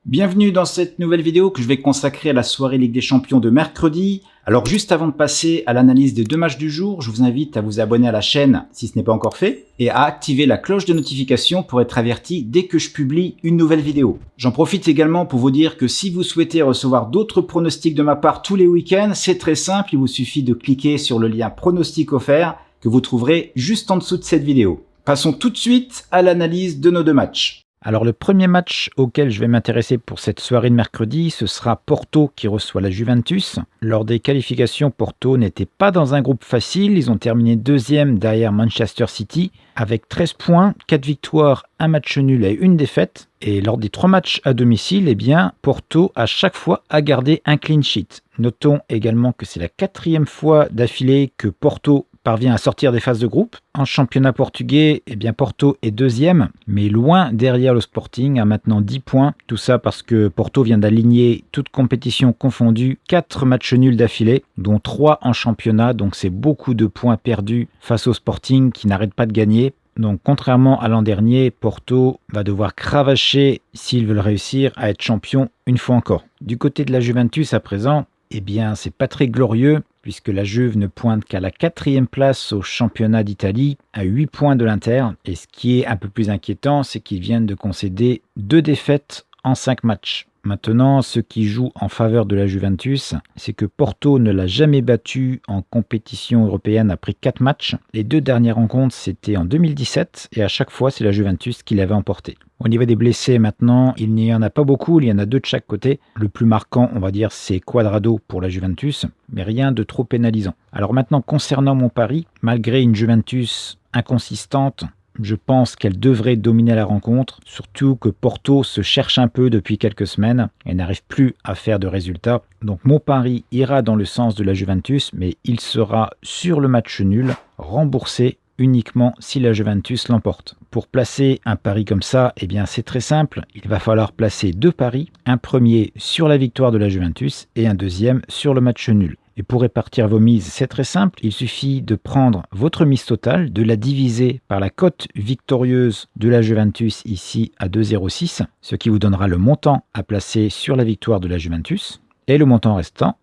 Bienvenue dans cette nouvelle vidéo que je vais consacrer à la soirée Ligue des Champions de mercredi. Alors juste avant de passer à l'analyse des deux matchs du jour, je vous invite à vous abonner à la chaîne si ce n'est pas encore fait et à activer la cloche de notification pour être averti dès que je publie une nouvelle vidéo. J'en profite également pour vous dire que si vous souhaitez recevoir d'autres pronostics de ma part tous les week-ends, c'est très simple, il vous suffit de cliquer sur le lien pronostic offert que vous trouverez juste en dessous de cette vidéo. Passons tout de suite à l'analyse de nos deux matchs. Alors le premier match auquel je vais m'intéresser pour cette soirée de mercredi, ce sera Porto qui reçoit la Juventus. Lors des qualifications, Porto n'était pas dans un groupe facile, ils ont terminé deuxième derrière Manchester City avec 13 points, 4 victoires, un match nul et une défaite. Et lors des 3 matchs à domicile, Porto à chaque fois a gardé un clean sheet. Notons également que c'est la 4e fois d'affilée que Porto parvient à sortir des phases de groupe. En championnat portugais, Porto est deuxième, mais loin derrière le Sporting, à maintenant 10 points. Tout ça parce que Porto vient d'aligner, toutes compétitions confondues, 4 matchs nuls d'affilée, dont 3 en championnat, donc c'est beaucoup de points perdus face au Sporting qui n'arrête pas de gagner. Donc contrairement à l'an dernier, Porto va devoir cravacher s'ils veulent réussir à être champion une fois encore. Du côté de la Juventus à présent, c'est pas très glorieux puisque la Juve ne pointe qu'à la 4e place au championnat d'Italie, à 8 points de l'Inter. Et ce qui est un peu plus inquiétant, c'est qu'ils viennent de concéder 2 défaites en 5 matchs. Maintenant, ce qui joue en faveur de la Juventus, c'est que Porto ne l'a jamais battu en compétition européenne après 4 matchs. Les 2 dernières rencontres, c'était en 2017 et à chaque fois, c'est la Juventus qui l'avait emporté. Au niveau des blessés maintenant, il n'y en a pas beaucoup, il y en a 2 de chaque côté. Le plus marquant, on va dire, c'est Cuadrado pour la Juventus, mais rien de trop pénalisant. Alors maintenant, concernant mon pari, malgré une Juventus inconsistante, je pense qu'elle devrait dominer la rencontre, surtout que Porto se cherche un peu depuis quelques semaines et n'arrive plus à faire de résultats. Donc mon pari ira dans le sens de la Juventus, mais il sera sur le match nul, remboursé uniquement si la Juventus l'emporte. Pour placer un pari comme ça, c'est très simple. Il va falloir placer 2 paris, un premier sur la victoire de la Juventus et un deuxième sur le match nul. Et pour répartir vos mises, c'est très simple. Il suffit de prendre votre mise totale, de la diviser par la cote victorieuse de la Juventus ici à 2,06, ce qui vous donnera le montant à placer sur la victoire de la Juventus. Et le montant restant,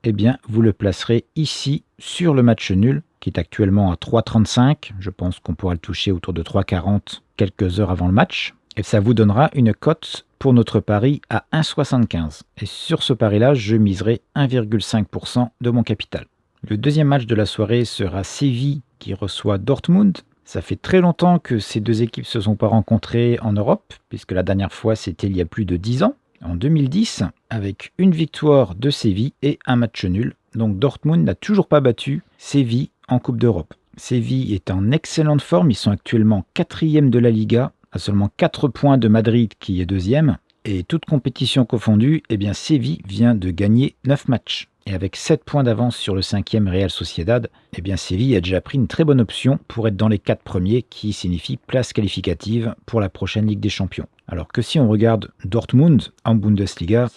vous le placerez ici sur le match nul, qui est actuellement à 3,35. Je pense qu'on pourra le toucher autour de 3,40 quelques heures avant le match. Et ça vous donnera une cote pour notre pari à 1,75. Et sur ce pari-là, je miserai 1,5% de mon capital. Le deuxième match de la soirée sera Séville qui reçoit Dortmund. Ça fait très longtemps que ces 2 équipes ne se sont pas rencontrées en Europe, puisque la dernière fois c'était il y a plus de 10 ans, en 2010, avec une victoire de Séville et un match nul. Donc Dortmund n'a toujours pas battu Séville en Coupe d'Europe. Séville est en excellente forme, ils sont actuellement 4e de la Liga, à seulement 4 points de Madrid qui est 2e. Et toute compétition confondue, Séville vient de gagner 9 matchs. Et avec 7 points d'avance sur le 5e Real Sociedad, Séville a déjà pris une très bonne option pour être dans les 4 premiers, qui signifie place qualificative pour la prochaine Ligue des Champions. Alors que si on regarde Dortmund en Bundesliga,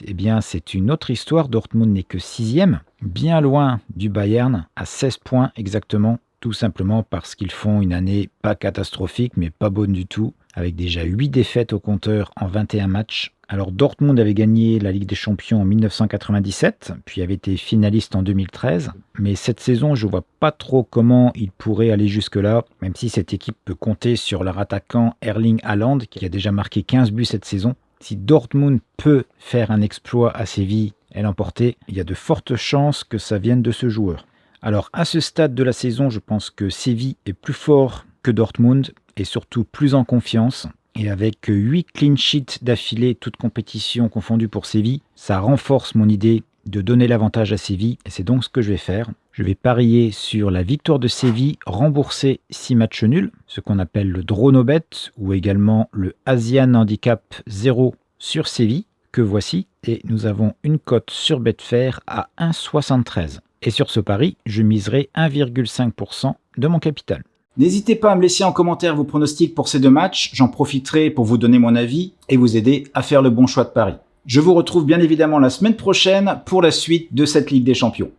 c'est une autre histoire. Dortmund n'est que 6e, bien loin du Bayern, à 16 points exactement, tout simplement parce qu'ils font une année pas catastrophique, mais pas bonne du tout, avec déjà 8 défaites au compteur en 21 matchs. Alors Dortmund avait gagné la Ligue des Champions en 1997, puis avait été finaliste en 2013. Mais cette saison, je ne vois pas trop comment ils pourraient aller jusque-là, même si cette équipe peut compter sur leur attaquant Erling Haaland, qui a déjà marqué 15 buts cette saison. Si Dortmund peut faire un exploit à Séville et l'emporter, il y a de fortes chances que ça vienne de ce joueur. Alors à ce stade de la saison, je pense que Séville est plus fort que Dortmund et surtout plus en confiance. Et avec 8 clean sheets d'affilée, toutes compétitions confondues pour Séville, ça renforce mon idée de donner l'avantage à Séville. Et c'est donc ce que je vais faire. Je vais parier sur la victoire de Séville, rembourser 6 matchs nuls, ce qu'on appelle le draw no bet, ou également le Asian Handicap 0 sur Séville, que voici. Et nous avons une cote sur Betfair à 1,73. Et sur ce pari, je miserai 1,5% de mon capital. N'hésitez pas à me laisser en commentaire vos pronostics pour ces 2 matchs, j'en profiterai pour vous donner mon avis et vous aider à faire le bon choix de pari. Je vous retrouve bien évidemment la semaine prochaine pour la suite de cette Ligue des Champions.